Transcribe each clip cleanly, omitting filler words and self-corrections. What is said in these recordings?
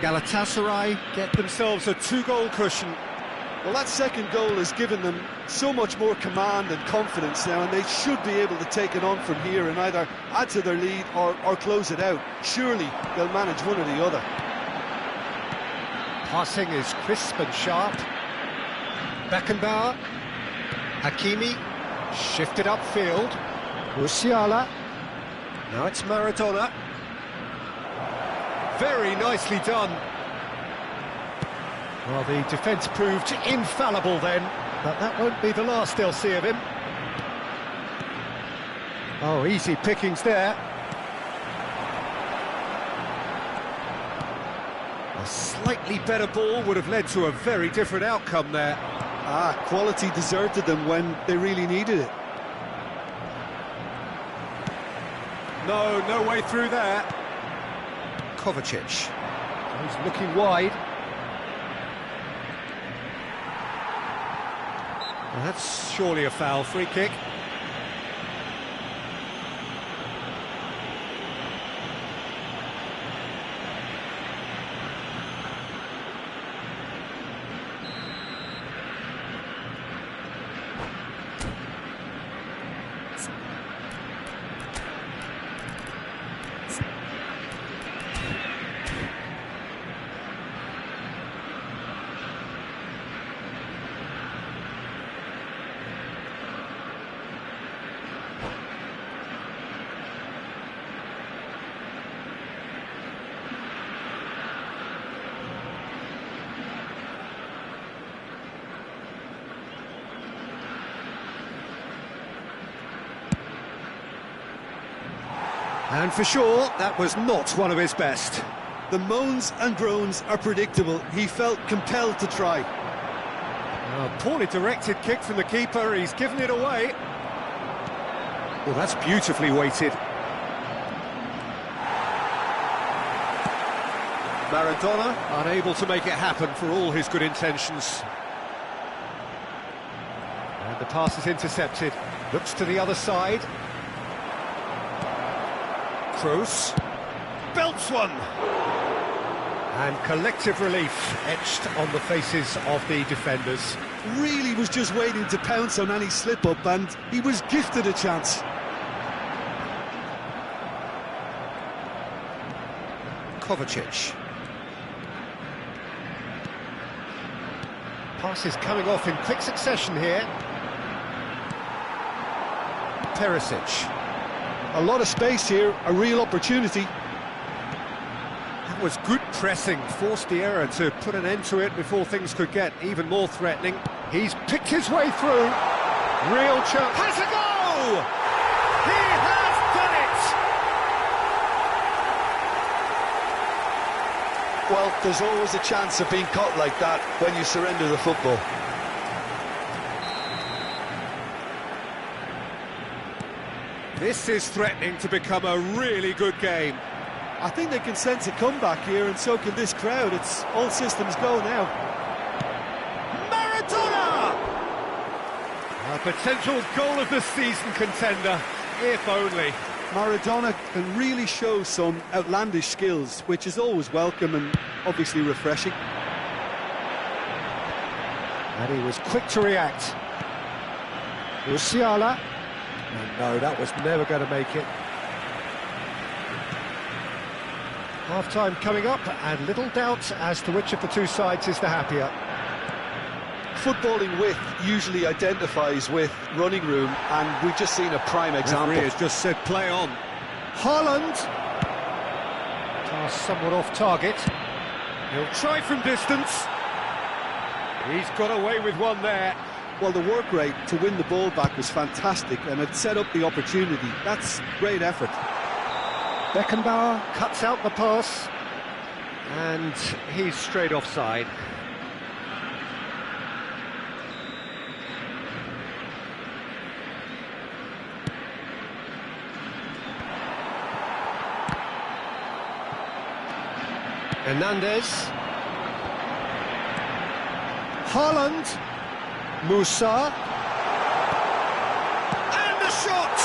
Galatasaray get themselves a 2-goal cushion. Well, that second goal has given them so much more command and confidence now, and they should be able to take it on from here and either add to their lead or close it out. Surely they'll manage one or the other. Passing is crisp and sharp. Beckenbauer. Hakimi. Shifted upfield. Musiala. Now it's Maradona. Very nicely done. Well, the defence proved infallible then, but that won't be the last they'll see of him. Oh, easy pickings there. A slightly better ball would have led to a very different outcome there. Quality deserted them when they really needed it. No way through there. Kovacic. He's looking wide. Well, that's surely a foul. Free kick. And for sure, that was not one of his best. The moans and groans are predictable. He felt compelled to try. A poorly directed kick from the keeper, he's given it away. Well, that's beautifully weighted. Maradona, unable to make it happen for all his good intentions. And the pass is intercepted. Looks to the other side. Kroos belts one, and collective relief etched on the faces of the defenders. Really was just waiting to pounce on any slip-up, and he was gifted a chance. Kovacic. Passes coming off in quick succession here. Perisic. A lot of space here, a real opportunity. That was good pressing, forced the error to put an end to it before things could get even more threatening. He's picked his way through. Real chance. Has a go! He has done it! Well, there's always a chance of being caught like that when you surrender the football. This is threatening to become a really good game. I think they can sense a comeback here, and so can this crowd. It's all systems go now. Maradona! A potential goal of the season contender, if only. Maradona can really show some outlandish skills, which is always welcome and obviously refreshing. And he was quick to react. Musiala. And no, that was never going to make it. Half-time coming up, and little doubt as to which of the two sides is the happier. Footballing width usually identifies with running room, and we've just seen a prime example. Referee has just said play on. Haaland. Pass somewhat off target. He'll try from distance. He's got away with one there. Well, the work rate to win the ball back was fantastic, and it set up the opportunity. That's great effort. Beckenbauer cuts out the pass, and he's straight offside. Hernandez. Haaland. Musa. And the shot!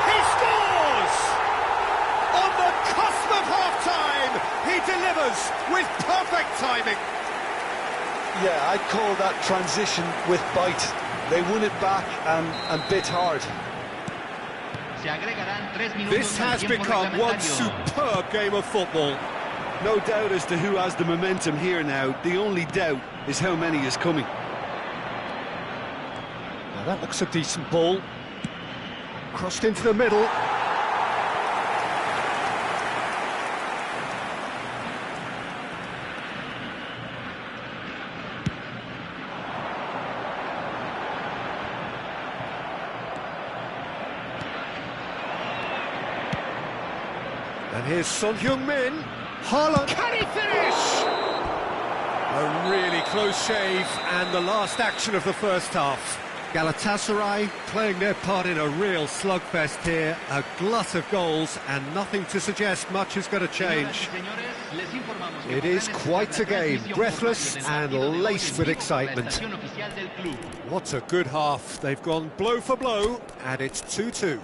He scores! On the cusp of half-time, he delivers with perfect timing. Yeah, I'd call that transition with bite. They won it back and bit hard. This has become one superb game of football. No doubt as to who has the momentum here now. The only doubt is how many is coming. Now that looks a decent ball. Crossed into the middle. And here's Son Heung-min. Haaland. Can he finish? A really close shave, and the last action of the first half. Galatasaray playing their part in a real slugfest here. A glut of goals, and nothing to suggest much is going to change. It is quite a game, breathless and laced with excitement. What a good half. They've gone blow for blow, and it's 2-2.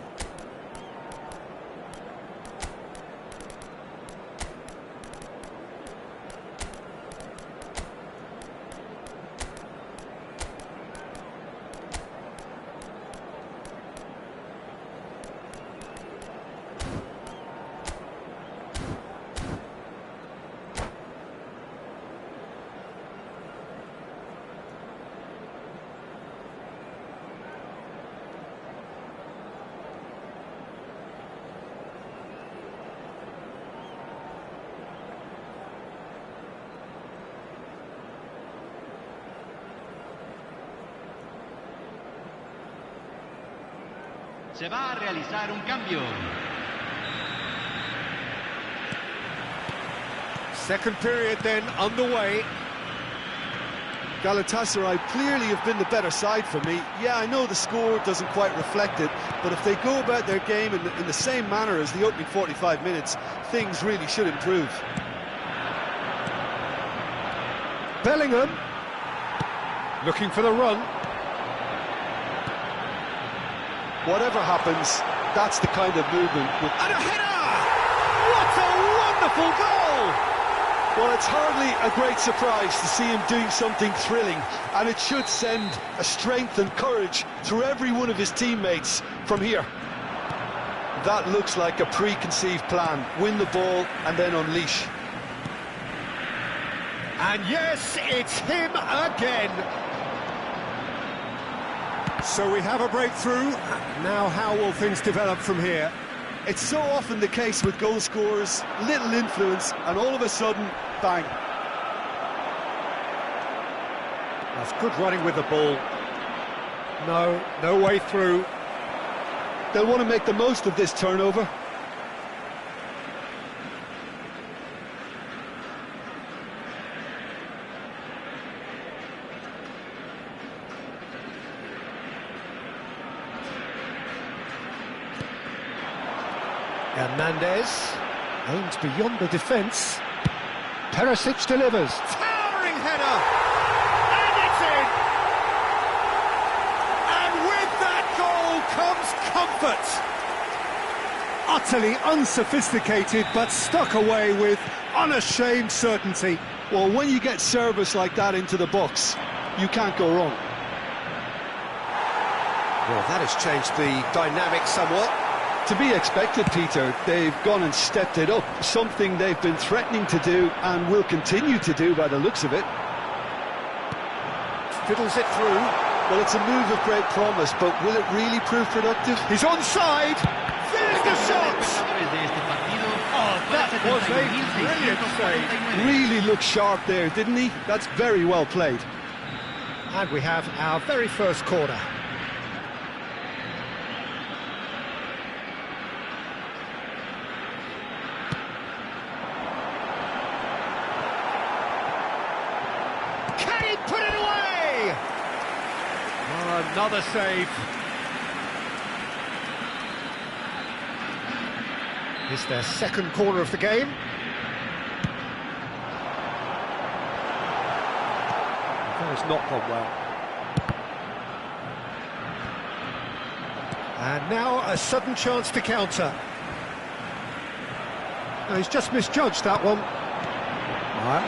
Se va a realizar un cambio. Second period then underway. Galatasaray clearly have been the better side for me. Yeah, I know the score doesn't quite reflect it, but if they go about their game in the same manner as the opening 45 minutes, things really should improve. Bellingham looking for the run. Whatever happens, that's the kind of movement. And a header! What a wonderful goal! Well, it's hardly a great surprise to see him doing something thrilling, and it should send a strength and courage through every one of his teammates from here. That looks like a preconceived plan. Win the ball and then unleash. And yes, it's him again. So we have a breakthrough. Now how will things develop from here? It's so often the case with goal scorers, little influence, and all of a sudden, bang. That's good running with the ball. No way through. They'll want to make the most of this turnover. Hernandez aims beyond the defence. Perisic delivers. Towering header! And it's in! And with that goal comes comfort. Utterly unsophisticated, but stuck away with unashamed certainty. Well, when you get service like that into the box, you can't go wrong. Well, that has changed the dynamic somewhat. To be expected, Peter. They've gone and stepped it up, something they've been threatening to do and will continue to do by the looks of it. Fiddles it through. Well, it's a move of great promise, but will it really prove productive? He's onside. There's the shot. Oh, that was a brilliant save. Really looked sharp there, didn't he? That's very well played. And we have our very first corner. Can he put it away? Oh, another save. It's their second corner of the game. That has not gone well. And now a sudden chance to counter. No, he's just misjudged that one.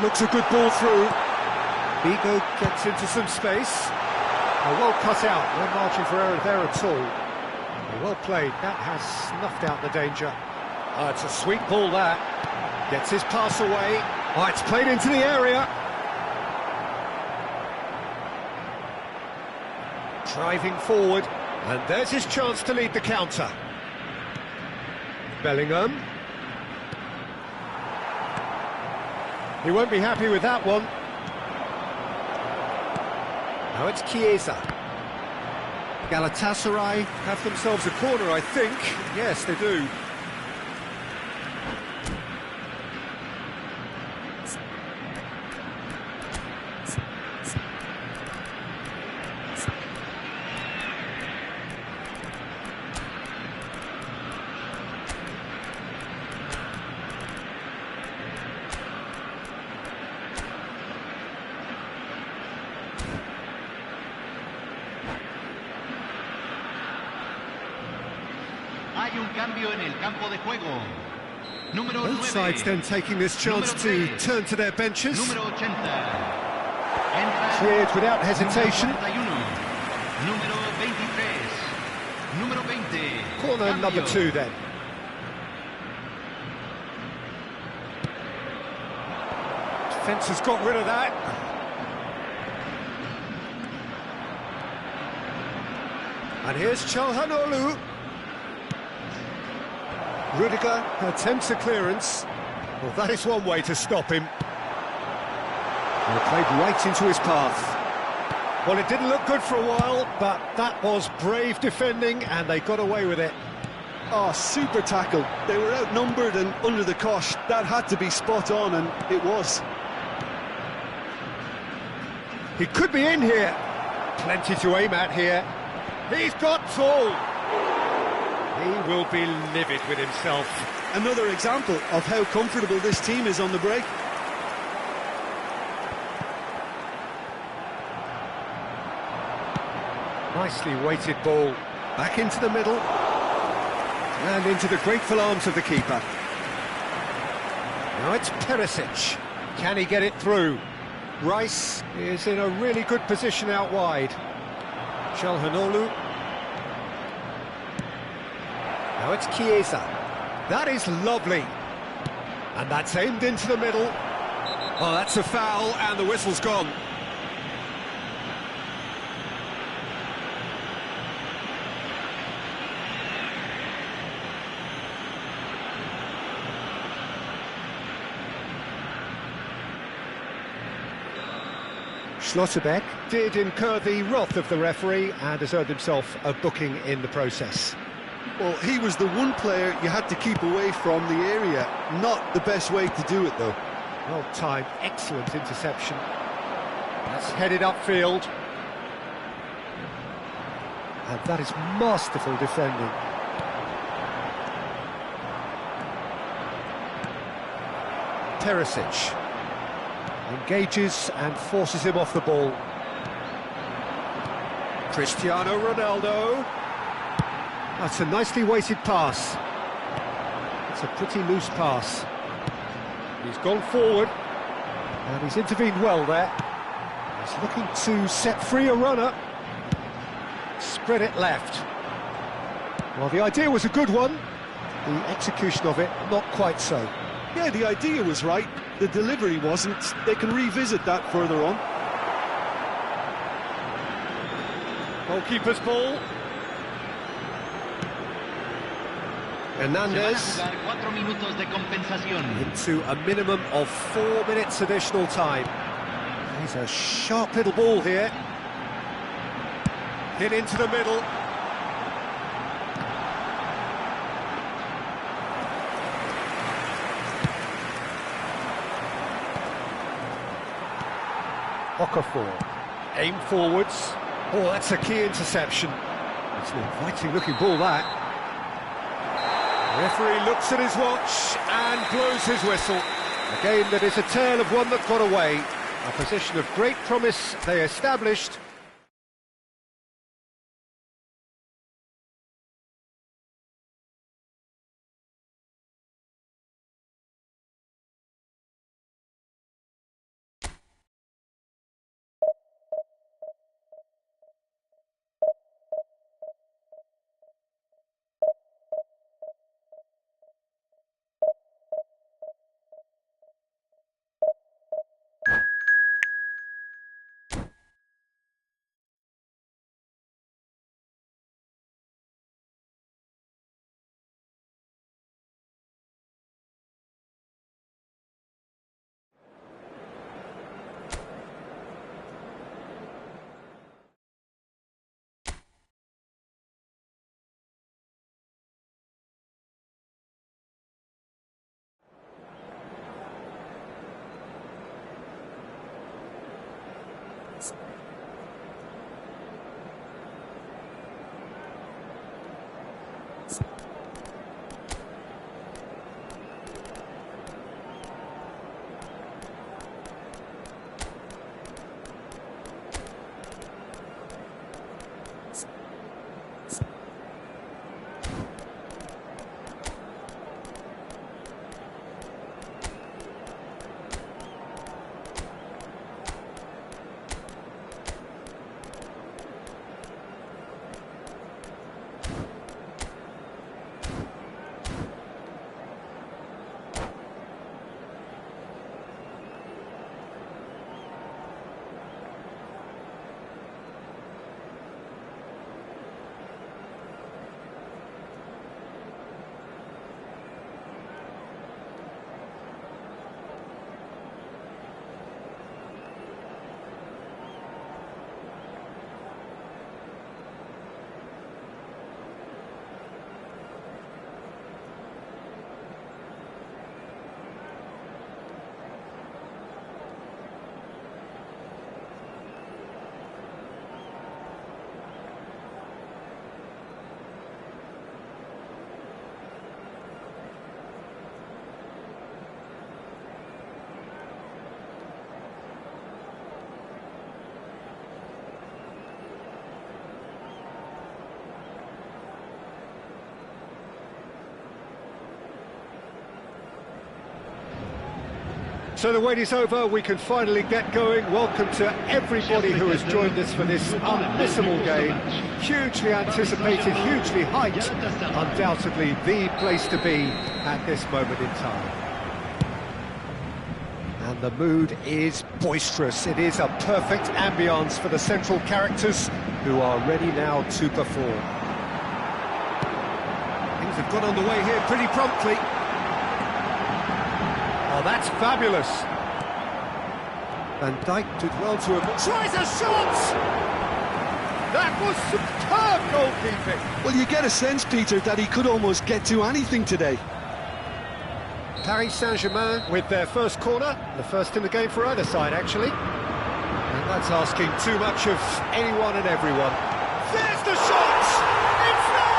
Looks a good ball through. Vigo gets into some space. Well cut out, no margin for error there at all. Well played, that has snuffed out the danger. It's a sweet ball that. Gets his pass away. It's played into the area. Driving forward, and there's his chance to lead the counter. Bellingham. He won't be happy with that one. Now it's Chiesa. Galatasaray have themselves a corner, I think. Yes, they do. Hay un cambio en el campo de juego. Número Both 9. sides then taking this chance to turn to their benches. Número 80. Cleared without hesitation. Número 23. Número 20. Corner Cambio. number 2 then. Defence has got rid of that. And here's Çalhanoğlu. Rudiger attempts a clearance. Well, that is one way to stop him. Well, played right into his path. Well, it didn't look good for a while, but that was brave defending, and they got away with it. Oh, super tackle. They were outnumbered and under the cosh. That had to be spot on, and it was. He could be in here. Plenty to aim at here. He's got all. He will be livid with himself. Another example of how comfortable this team is on the break. Nicely weighted ball. Back into the middle. And into the grateful arms of the keeper. Now it's Perisic. Can he get it through? Rice is in a really good position out wide. Çalhanoğlu. Now it's Chiesa. That is lovely. And that's aimed into the middle. Oh, that's a foul, and the whistle's gone. Schlotterbeck did incur the wrath of the referee and has earned himself a booking in the process. Well, he was the one player you had to keep away from the area. Not the best way to do it, though. Well timed, excellent interception. That's headed upfield. And that is masterful defending. Perisic engages and forces him off the ball. Cristiano Ronaldo. That's a nicely weighted pass. It's a pretty loose pass. He's gone forward, and he's intervened well there. He's looking to set free a runner. Spread it left. Well, the idea was a good one. The execution of it, not quite so. Yeah, the idea was right. The delivery wasn't. They can revisit that further on. Goalkeeper's ball. Hernandez Se van a jugar 4 minutos de compensación. into a minimum of 4 minutes additional time. He's a sharp little ball here. Hit into the middle. Okafor. Aim forwards. Oh, that's a key interception. It's an inviting looking ball, that. The referee looks at his watch and blows his whistle. A game that is a tale of one that got away. A position of great promise they established, So the wait is over, we can finally get going. Welcome to everybody who has joined us for this unmissable game. Hugely anticipated, hugely hyped, undoubtedly the place to be at this moment in time. And the mood is boisterous. It is a perfect ambience for the central characters who are ready now to perform. Things have got underway here pretty promptly. Oh, that's fabulous. Van Dijk did well to him. Tries a shot! That was superb goalkeeping. Well, you get a sense, Peter, that he could almost get to anything today. Paris Saint-Germain with their first corner, the first in the game for either side, actually. And that's asking too much of anyone and everyone. There's the shot! It's there!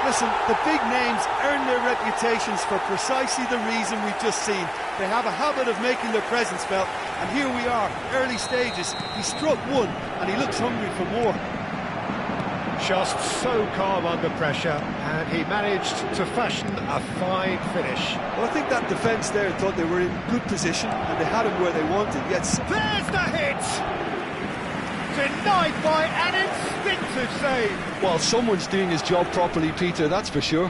Listen, the big names earn their reputations for precisely the reason we've just seen. They have a habit of making their presence felt, and here we are, early stages. He struck one, and he looks hungry for more. Just so calm under pressure, and he managed to fashion a fine finish. Well, I think that defence there thought they were in good position, and they had him where they wanted, yet... There's the hit! Denied by an instinctive save. Well, someone's doing his job properly, Peter, that's for sure.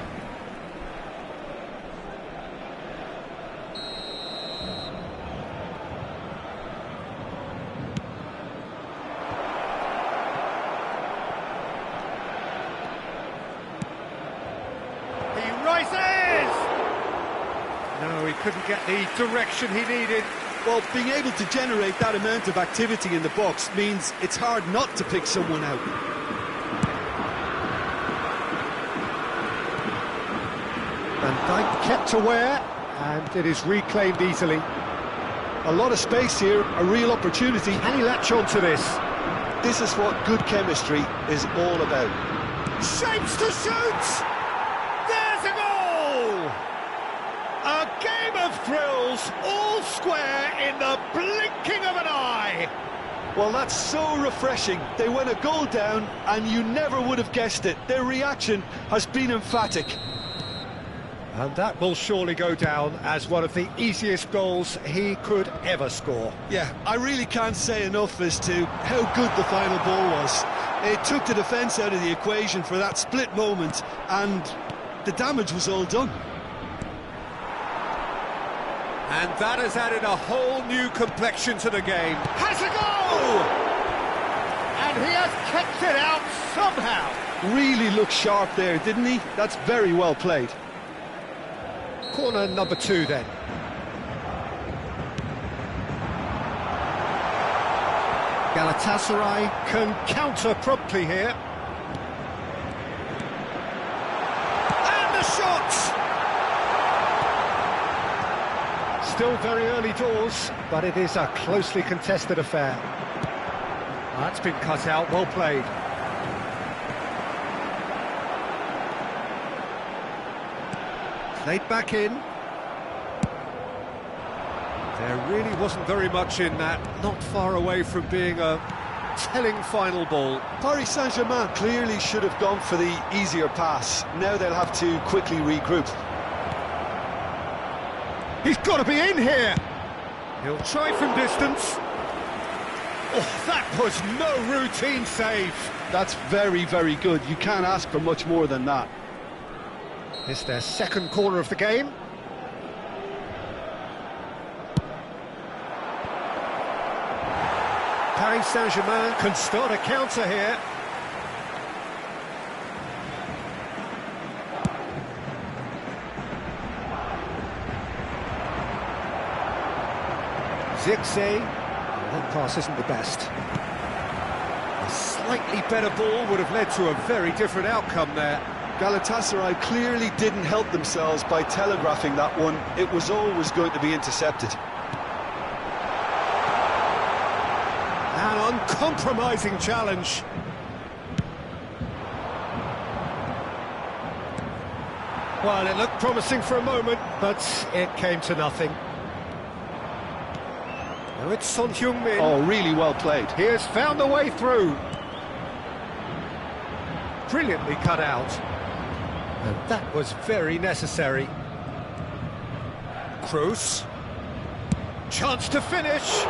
He rises! No, he couldn't get the direction he needed. Well, being able to generate that amount of activity in the box means it's hard not to pick someone out. Van Dijk kept aware, and it is reclaimed easily. A lot of space here, a real opportunity. Can he latch on to this? This is what good chemistry is all about. Shapes to shoot! There's a goal! A game of thrills, all square in the blinking of an eye. Well, that's so refreshing. They went a goal down, and you never would have guessed it. Their reaction has been emphatic. And that will surely go down as one of the easiest goals he could ever score. Yeah, I really can't say enough as to how good the final ball was. It took the defence out of the equation for that split moment, and the damage was all done. And that has added a whole new complexion to the game. Has a goal! And he has kept it out somehow. Really looked sharp there, didn't he? That's very well played. Corner number 2 then. Galatasaray can counter promptly here. And the shot! Still very early doors, but it is a closely contested affair. That's been cut out, well played. Played back in. There really wasn't very much in that, not far away from being a telling final ball. Paris Saint-Germain clearly should have gone for the easier pass. Now they'll have to quickly regroup. He's got to be in here! He'll try from distance. Oh, that was no routine save. That's very, very good. You can't ask for much more than that. It's their second corner of the game. Paris Saint-Germain can start a counter here. Zirkzee. That pass isn't the best. A slightly better ball would have led to a very different outcome there. Galatasaray clearly didn't help themselves by telegraphing that one. It was always going to be intercepted. An uncompromising challenge. Well, it looked promising for a moment, but it came to nothing. Now it's Son Heung-min. Oh, really well played. He has found a way through. Brilliantly cut out. And that was very necessary. Kroos. Chance to finish.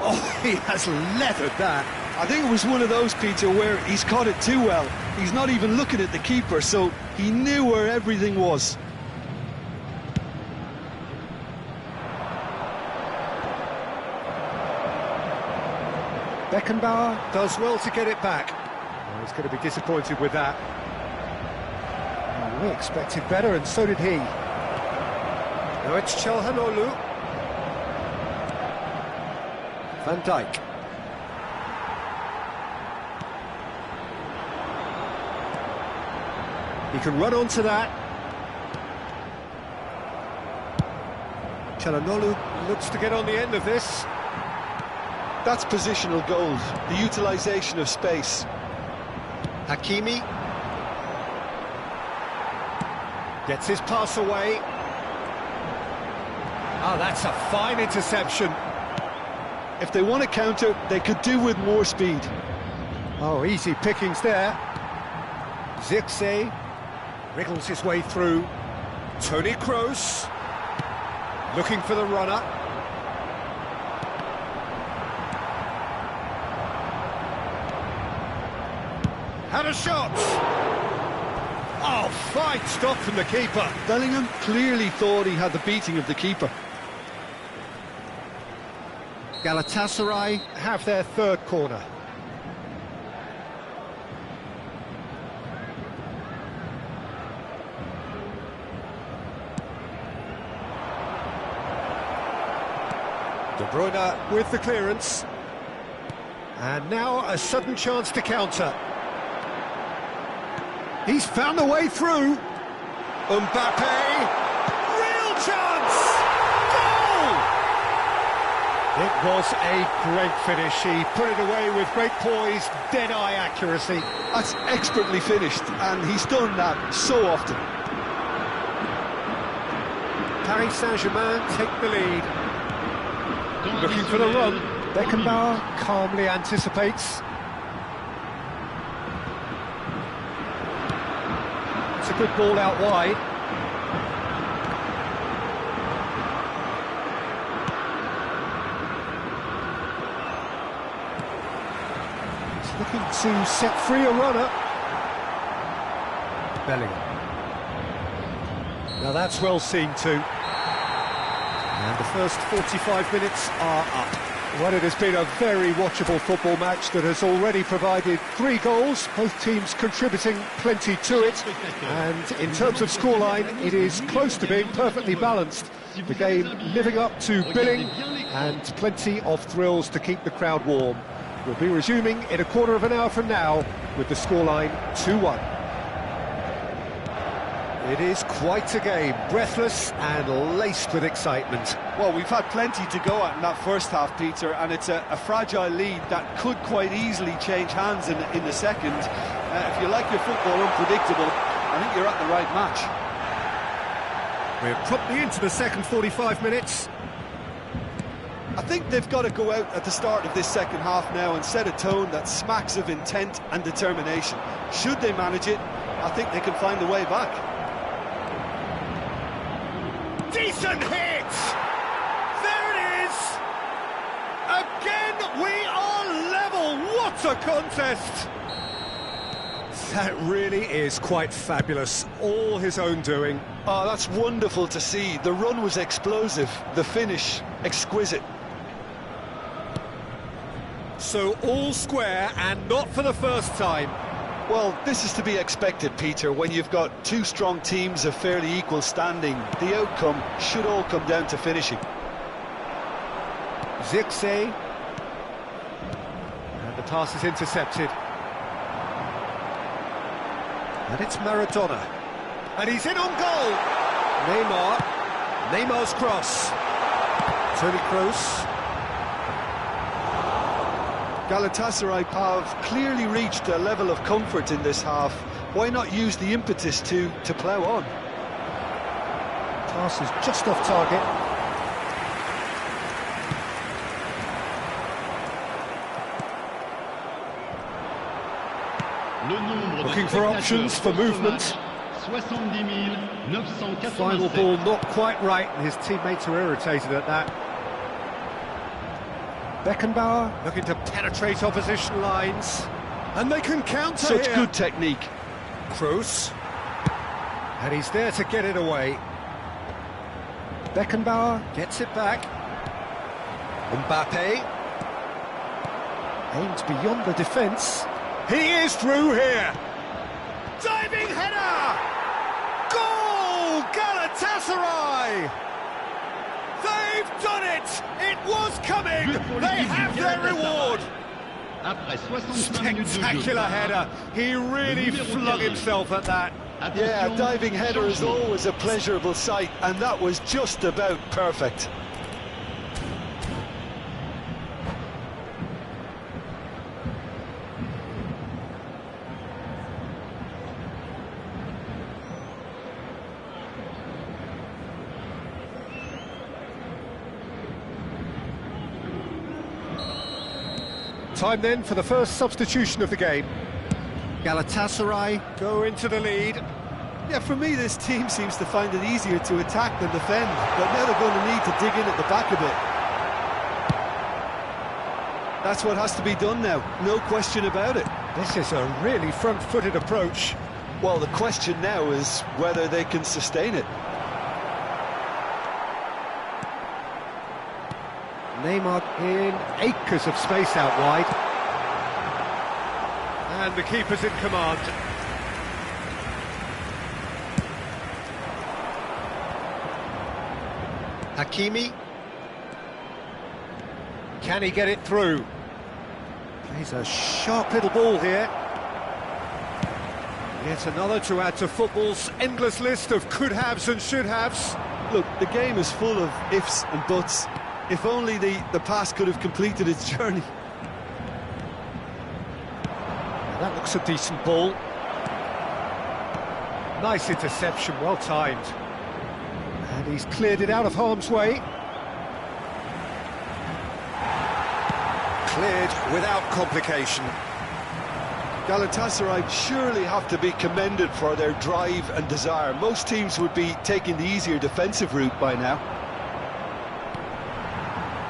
Oh, he has leathered that. I think it was one of those, Peter, where he's caught it too well. He's not even looking at the keeper, so he knew where everything was. Beckenbauer does well to get it back. Oh, he's going to be disappointed with that. Oh, we expected better, and so did he. Now it's Çalhanoğlu. Van Dijk. He can run onto that. Çalhanoğlu looks to get on the end of this. That's positional goal, the utilisation of space. Hakimi. Gets his pass away. Oh, that's a fine interception. If they want to counter, they could do with more speed. Oh, easy pickings there. Zirkzee wriggles his way through. Toni Kroos looking for the runner. Had a shot. Oh, fine stop from the keeper. Bellingham clearly thought he had the beating of the keeper. Galatasaray have their third corner. De Bruyne with the clearance. And now a sudden chance to counter. He's found a way through. Mbappe. Real chance! Goal! It was a great finish. He put it away with great poise, dead-eye accuracy. That's expertly finished, and he's done that so often. Paris Saint-Germain take the lead. Looking for the run. Beckenbauer calmly anticipates. It's a good ball out wide. He's looking to set free a runner. Bellingham. Now that's well seen too. And the first 45 minutes are up. Well, it has been a very watchable football match that has already provided 3 goals, both teams contributing plenty to it. And in terms of scoreline, it is close to being perfectly balanced. The game living up to billing and plenty of thrills to keep the crowd warm. We'll be resuming in a quarter of an hour from now with the scoreline 2-1. It is quite a game, breathless and laced with excitement. Well, we've had plenty to go at in that first half, Peter, and it's a fragile lead that could quite easily change hands in the second. If you like your football unpredictable, I think you're at the right match. We're promptly into the second 45 minutes. I think they've got to go out at the start of this second half now and set a tone that smacks of intent and determination. Should they manage it, I think they can find a way back. Decent hit! There it is! Again, we are level! What a contest! That really is quite fabulous. All his own doing. Oh, that's wonderful to see. The run was explosive, the finish exquisite. So all square, and not for the first time. Well, this is to be expected, Peter. When you've got two strong teams of fairly equal standing, the outcome should all come down to finishing. Zirkzee. And the pass is intercepted. And it's Maradona. And he's in on goal! Neymar's cross. Toni Kroos. Galatasaray have clearly reached a level of comfort in this half. Why not use the impetus to plough on? Pass is just off target. Looking for options for movement. Final ball not quite right, and his teammates are irritated at that. Beckenbauer looking to penetrate opposition lines, and they can counter. Such here. good technique. Kroos, and he's there to get it away. Beckenbauer gets it back. Mbappe aims beyond the defence. He is through here. Diving header! Goal! Galatasaray! They've done it! It was coming! They have their reward! Spectacular header. He really flung himself at that. Yeah, a diving header is always a pleasurable sight, and that was just about perfect. Time then for the first substitution of the game. Galatasaray go into the lead. Yeah, for me, this team seems to find it easier to attack than defend, but now they're going to need to dig in at the back a bit. That's what has to be done now, no question about it. This is a really front-footed approach. Well, the question now is whether they can sustain it. Neymar in acres of space out wide. And the keeper's in command. Hakimi. Can he get it through? Plays a sharp little ball here. Yet another to add to football's endless list of could-haves and should-haves. Look, the game is full of ifs and buts. If only the pass could have completed its journey. That looks a decent ball. Nice interception, well timed. And he's cleared it out of harm's way. Cleared without complication. Galatasaray surely have to be commended for their drive and desire. Most teams would be taking the easier defensive route by now.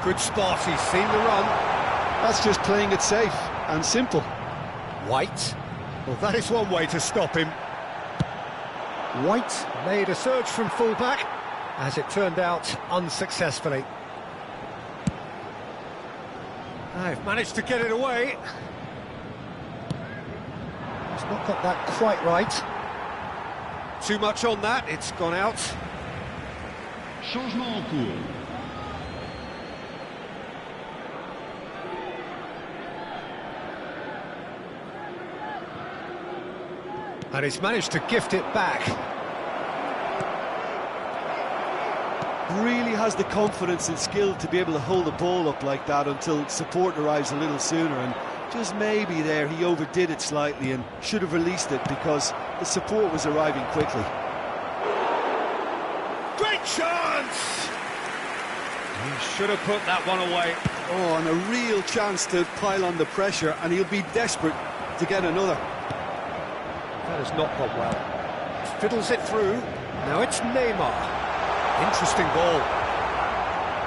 Good spot, he's seen the run. That's just playing it safe and simple. White. Well, that is one way to stop him. White made a surge from fullback, as it turned out unsuccessfully. They've managed to get it away. He's not got that quite right. Too much on that, it's gone out. Changement en cours. And he's managed to gift it back. Really has the confidence and skill to be able to hold the ball up like that until support arrives a little sooner, and just maybe there he overdid it slightly and should have released it because the support was arriving quickly. Great great chance! He should have put that one away. Oh, and a real chance to pile on the pressure, and he'll be desperate to get another. That has not gone well. Fiddles it through. Now it's Neymar. Interesting ball.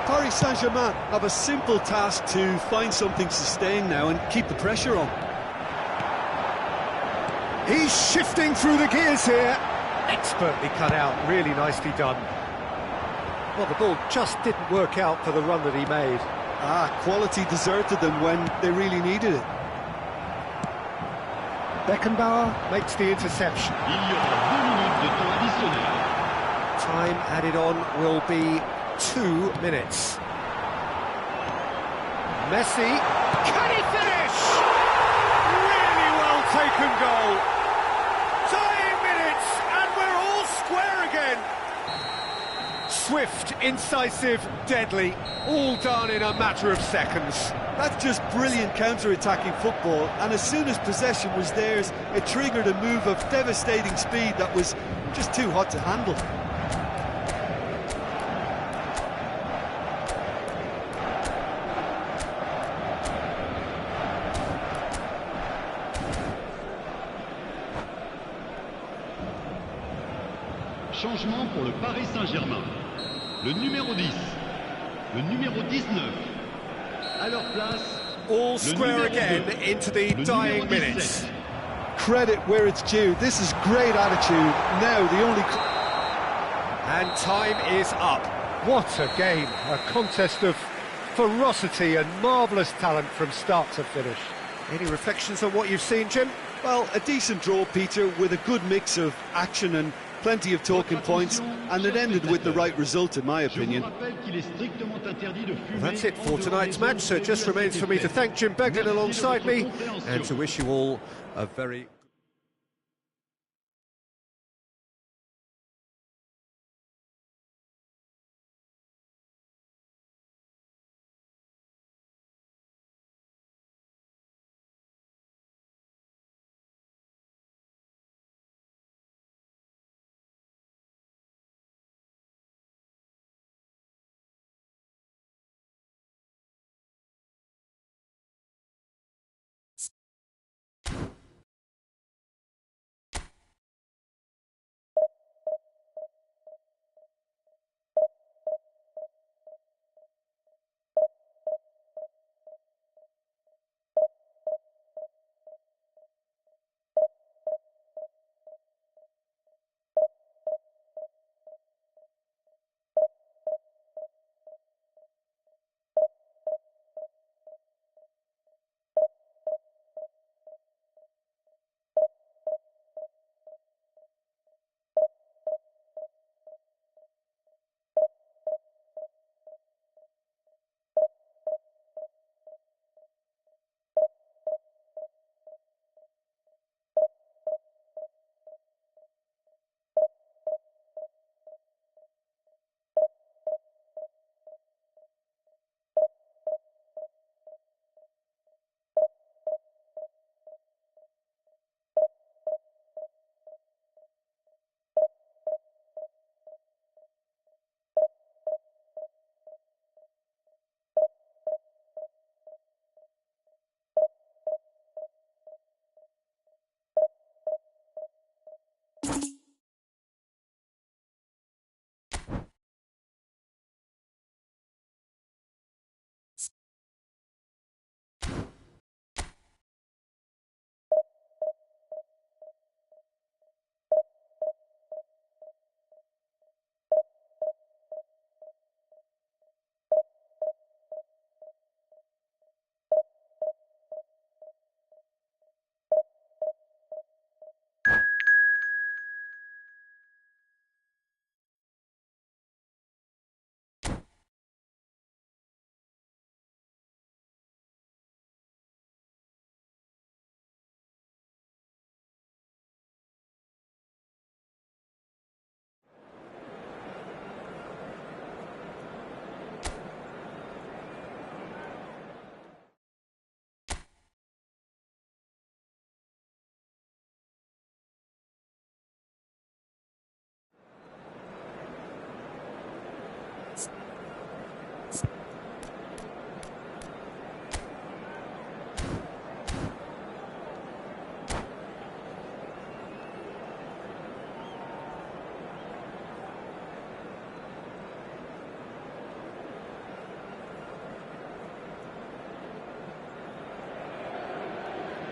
Paris Saint-Germain have a simple task to find something sustained now and keep the pressure on. He's shifting through the gears here. Expertly cut out, really nicely done. Well, the ball just didn't work out for the run that he made. Quality deserted them when they really needed it. Beckenbauer makes the interception. Il y aura 2 minutes de temps additionnel. Time added on will be 2 minutes. Messi, can he finish? Really well taken goal. Dying minutes, and we're all square again. Swift, incisive, deadly, all done in a matter of seconds. That's just brilliant counter-attacking football, and as soon as possession was theirs, it triggered a move of devastating speed that was just too hot to handle. Changement pour le Paris Saint-Germain. Le numéro 10, le numéro 19. À leur place, All square again into the dying minutes. Credit where it's due. This is great attitude. Now the only... And time is up. What a game. A contest of ferocity and marvellous talent from start to finish. Any reflections on what you've seen, Jim? Well, a decent draw, Peter, with a good mix of action and plenty of talking points, and it ended with the right result, in my opinion. Well, that's it for tonight's match, so it just remains for me to thank Jim Beglin alongside me and to wish you all a very...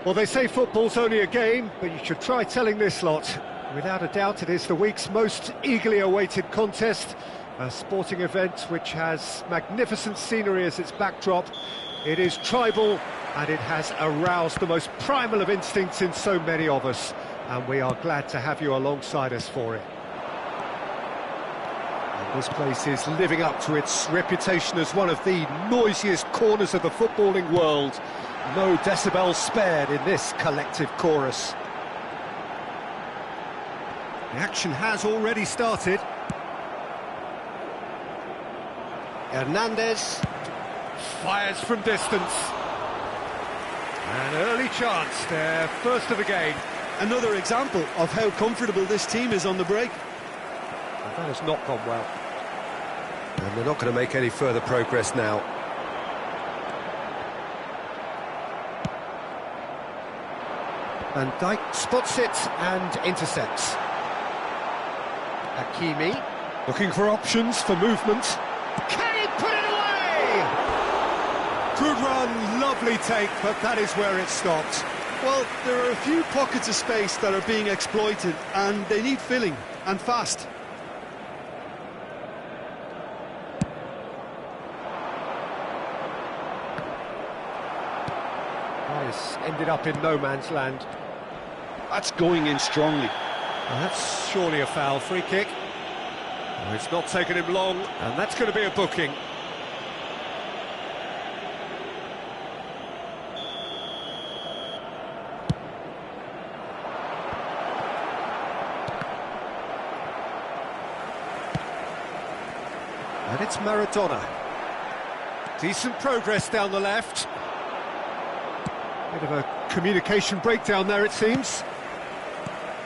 Well, they say football's only a game, but you should try telling this lot. Without a doubt, it is the week's most eagerly awaited contest, a sporting event which has magnificent scenery as its backdrop. It is tribal, and it has aroused the most primal of instincts in so many of us, and we are glad to have you alongside us for it. And this place is living up to its reputation as one of the noisiest corners of the footballing world. No decibels spared in this collective chorus. The action has already started. Hernandez fires from distance. An early chance, their first of the game. Another example of how comfortable this team is on the break. And that has not gone well. And they're not going to make any further progress now. Van Dijk spots it and intercepts. Hakimi, looking for options for movement. Can he put it away? Good run, lovely take, but that is where it stopped. Well, there are a few pockets of space that are being exploited, and they need filling, and fast. This ended up in no man's land. That's going in strongly. Well, that's surely a foul. Free kick. Well, it's not taken him long, and that's going to be a booking. And it's Maradona. Decent progress down the left. Bit of a communication breakdown there, it seems.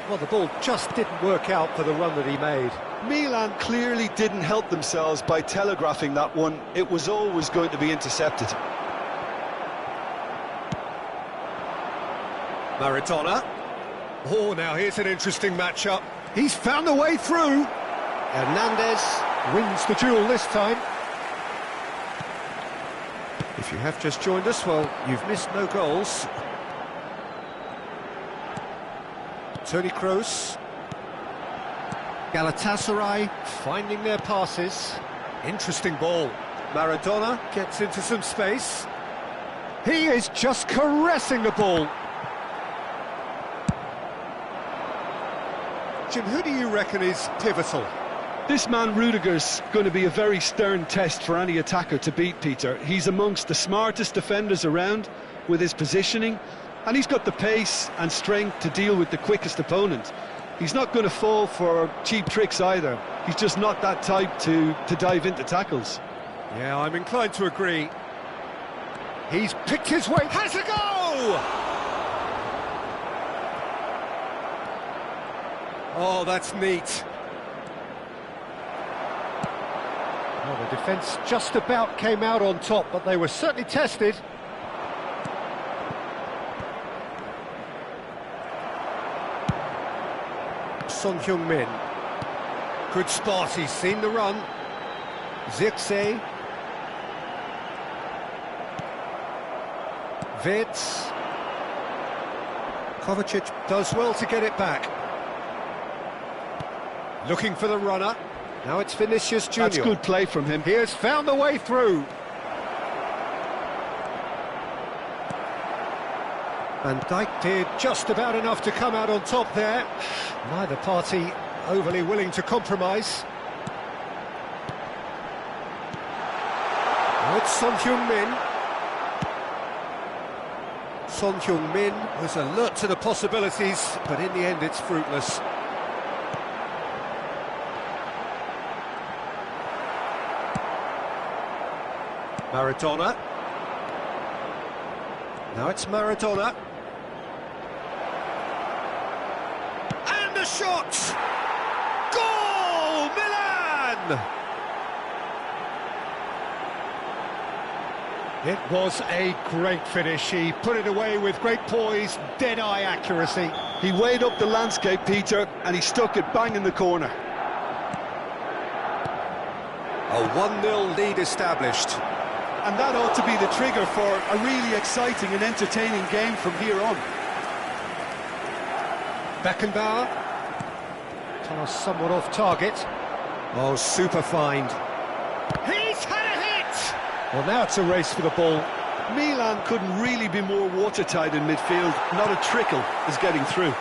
Well, the ball just didn't work out for the run that he made. Milan clearly didn't help themselves by telegraphing that one. It was always going to be intercepted. Maradona. Oh, now here's an interesting matchup. He's found a way through. Hernandez wins the duel this time. If you have just joined us, well, you've missed no goals. Toni Kroos. Galatasaray finding their passes. Interesting ball. Maradona gets into some space. He is just caressing the ball. Jim, who do you reckon is pivotal? This man Rudiger's going to be a very stern test for any attacker to beat, Peter. He's amongst the smartest defenders around with his positioning, and he's got the pace and strength to deal with the quickest opponent. He's not going to fall for cheap tricks either. He's just not that type to dive into tackles. Yeah, I'm inclined to agree. He's picked his way. Has a go! Oh, that's neat. Well, the defence just about came out on top, but they were certainly tested. Son Heung-min. Good spot, he's seen the run. Zirkzee. Wirtz. Kovacic does well to get it back. Looking for the runner. Now it's Vinicius Junior. That's good play from him. He has found the way through. Van Dijk did just about enough to come out on top there. Neither party overly willing to compromise. Now it's Son Heung-min. Son Heung-min was alert to the possibilities, but in the end it's fruitless. Maradona. Now it's Maradona. And a shot! Goal! Milan! It was a great finish. He put it away with great poise, dead-eye accuracy. He weighed up the landscape, Peter, and he stuck it bang in the corner. A 1-0 lead established. And that ought to be the trigger for a really exciting and entertaining game from here on. Beckenbauer. Pass somewhat off target. Oh, super find. He's had a hit! Well, now it's a race for the ball. Milan couldn't really be more watertight in midfield. Not a trickle is getting through.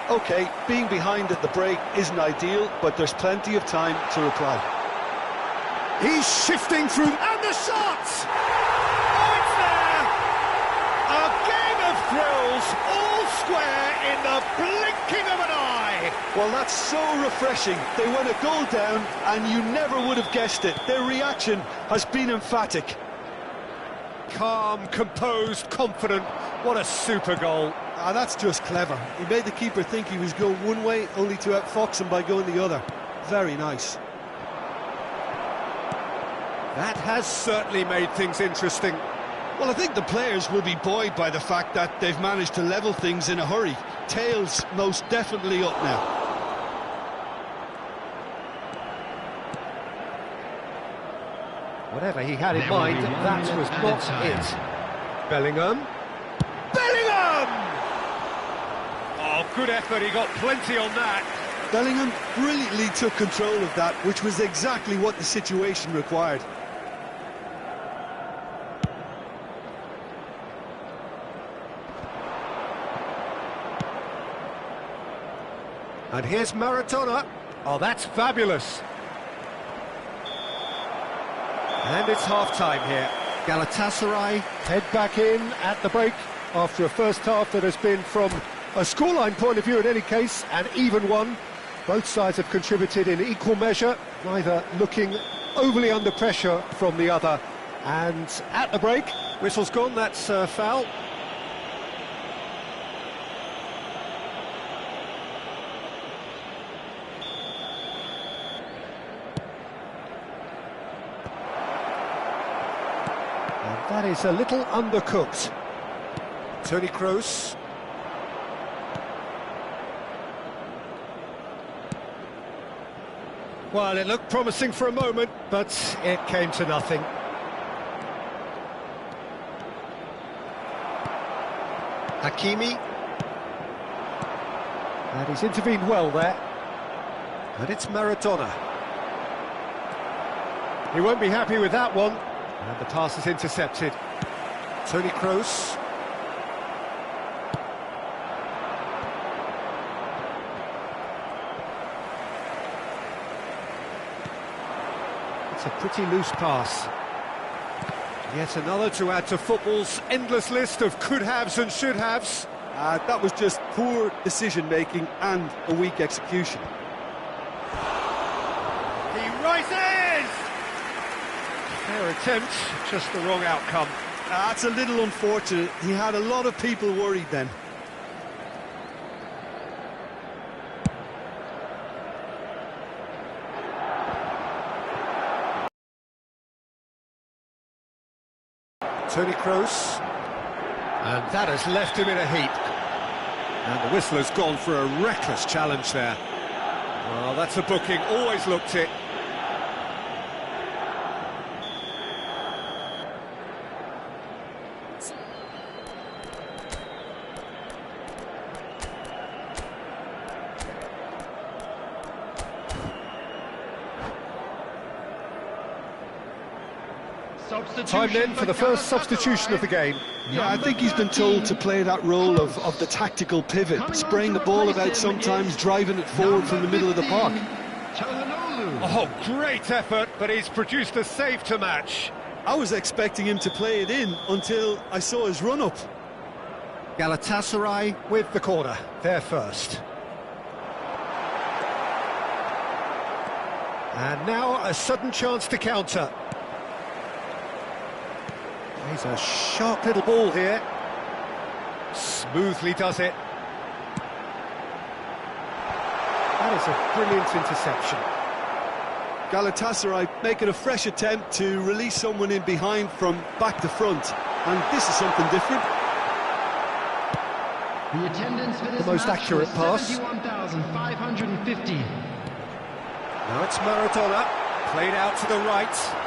OK, being behind at the break isn't ideal, but there's plenty of time to reply. He's shifting through, and the shot! Oh, it's there! A game of thrills, all square in the blinking of an eye! Well, that's so refreshing. They went a goal down, and you never would have guessed it. Their reaction has been emphatic. Calm, composed, confident. What a super goal. Ah, that's just clever. He made the keeper think he was going one way, only to outfox him by going the other. Very nice. That has certainly made things interesting. Well, I think the players will be buoyed by the fact that they've managed to level things in a hurry. Tails most definitely up now. Whatever he had in mind, that was not it. Bellingham. Bellingham! Oh, good effort, he got plenty on that. Bellingham brilliantly took control of that, which was exactly what the situation required. And here's Maradona. Oh, that's fabulous. And it's half-time here. Galatasaray head back in at the break after a first half that has been, from a scoreline point of view in any case, an even one. Both sides have contributed in equal measure, neither looking overly under pressure from the other. And at the break, whistle's gone, that's a foul. That is a little undercooked. Toni Kroos. Well, it looked promising for a moment, but it came to nothing. Hakimi. And he's intervened well there. And it's Maradona. He won't be happy with that one. And the pass is intercepted. Toni Kroos. It's a pretty loose pass. Yet another to add to football's endless list of could-haves and should-haves. That was just poor decision-making and a weak execution. He rises! Fair attempt, just the wrong outcome. That's a little unfortunate. He had a lot of people worried then. Toni Kroos. And that has left him in a heap. And the whistle has gone for a reckless challenge there. Well, that's a booking, always looked it. Time then for the first substitution of the game. Yeah, I think he's been told to play that role of the tactical pivot, spraying the ball about sometimes, driving it forward from the middle of the park. Oh, great effort, but he's produced a save to match. I was expecting him to play it in until I saw his run-up. Galatasaray with the corner, they're first. And now a sudden chance to counter. He's a sharp little ball here. Smoothly does it. That is a brilliant interception. Galatasaray making a fresh attempt to release someone in behind from back to front. And this is something different. The attendance for this the most match accurate pass. 71,550. Now it's Maradona, played out to the right.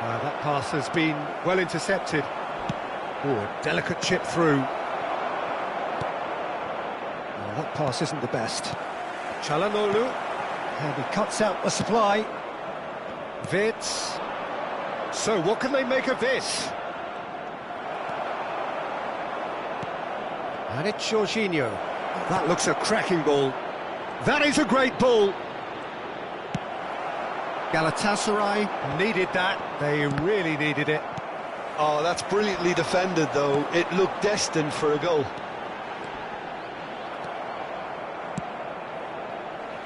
That pass has been well intercepted. Oh, a delicate chip through. That pass isn't the best. Çalhanoğlu, and he cuts out the supply. Vitz. So what can they make of this? And it's Jorginho. That looks a cracking ball. That is a great ball. Galatasaray needed that. They really needed it. Oh, that's brilliantly defended, though. It looked destined for a goal.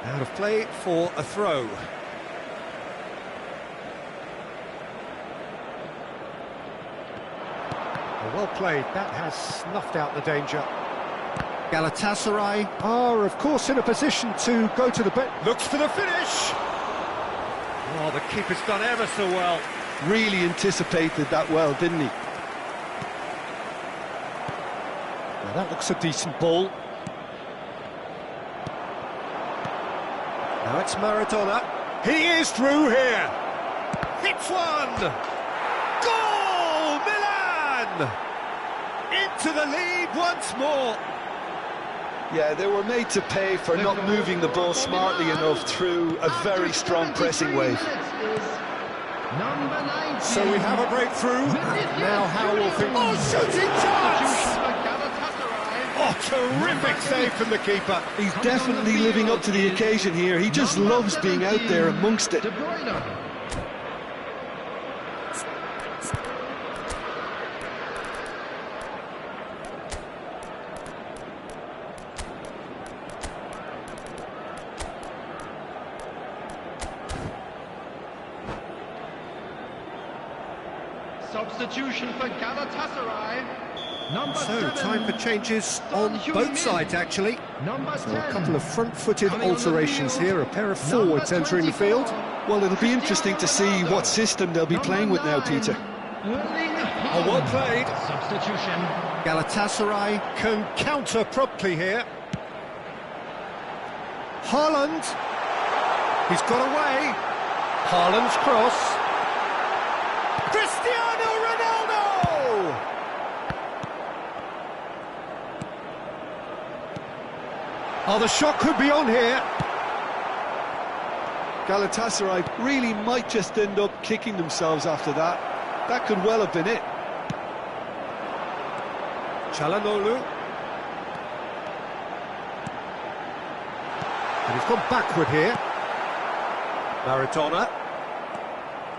Out of play for a throw. Well played. That has snuffed out the danger. Galatasaray are, of course, in a position to go to the bench. Looks for the finish. Oh, the keeper's done ever so well. Really anticipated that well, didn't he? Well, that looks a decent ball. Now it's Maradona. He is through here. Hits one. Goal, Milan! Into the lead once more. Yeah, they were made to pay for not moving the ball smartly enough through a very strong pressing wave. So we have a breakthrough. Now how will things... Oh, shooting chance! Oh, terrific save from the keeper. He's definitely living up to the occasion here. He just loves being out there amongst it. Substitution for Galatasaray. So, time for changes on both sides, actually. So, a couple of front-footed alterations here, a pair of forwards entering the field. Well, it'll be interesting to see what system they'll be playing with now, Peter. Oh, well played. Substitution. Galatasaray can counter promptly here. Haaland. He's got away. Haaland's cross. Cristiano Ronaldo! Oh, the shot could be on here. Galatasaray really might just end up kicking themselves after that. That could well have been it. Çalhanoğlu. And he's gone backward here. Maradona.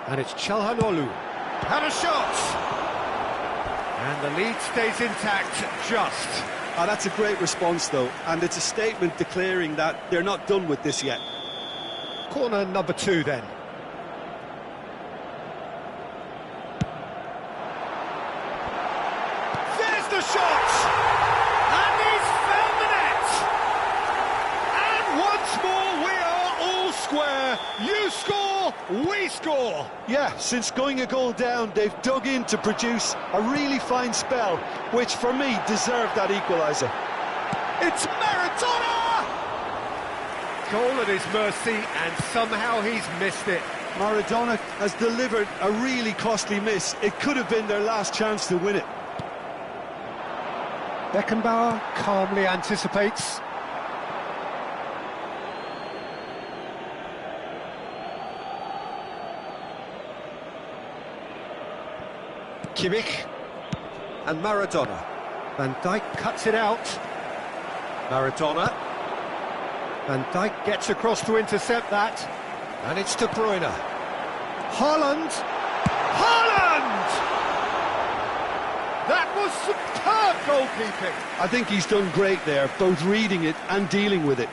And it's Çalhanoğlu. And a shot! And the lead stays intact, just. Oh, that's a great response, though, and it's a statement declaring that they're not done with this yet. Corner number 2, then. There's the shot! And he's found the net! And once more, we are all square. You score, we score! Yeah, since going a goal down, they've dug in to produce a really fine spell, which for me deserved that equaliser. It's Maradona! Goal at his mercy, and somehow he's missed it. Maradona has delivered a really costly miss. It could have been their last chance to win it. Beckenbauer calmly anticipates. Kimmich and Maradona. Van Dijk cuts it out. Maradona. Van Dijk gets across to intercept that. And it's De Bruyne. Haaland. Haaland! That was superb goalkeeping. I think he's done great there, both reading it and dealing with it.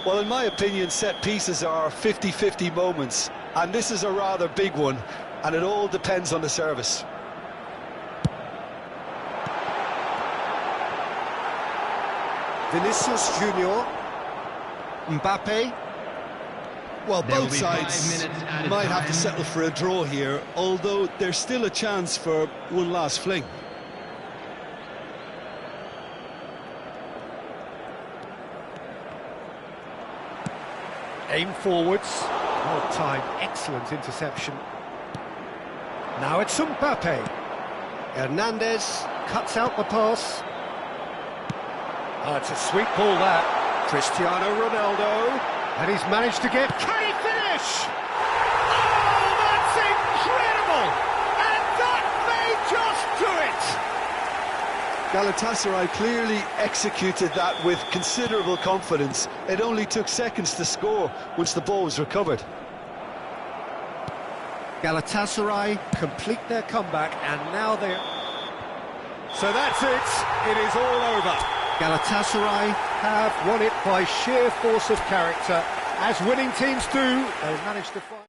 Well, in my opinion, set pieces are 50-50 moments, And this is a rather big one, and it all depends on the service. Vinicius Junior, Mbappe. Well, There will both be sides 5 minutes added might have to time. settle for a draw here, although there's still a chance for one last fling. Aim forwards. Well timed, excellent interception. Now it's Mbappe. Hernandez cuts out the pass. It's a sweet ball that. Cristiano Ronaldo. And he's managed to get... Can he finish? Oh, that's incredible! And that may just do it! Galatasaray clearly executed that with considerable confidence. It only took seconds to score once the ball was recovered. Galatasaray complete their comeback, and now they're... So that's it. It is all over. Galatasaray have won it by sheer force of character. As winning teams do, they managed to find...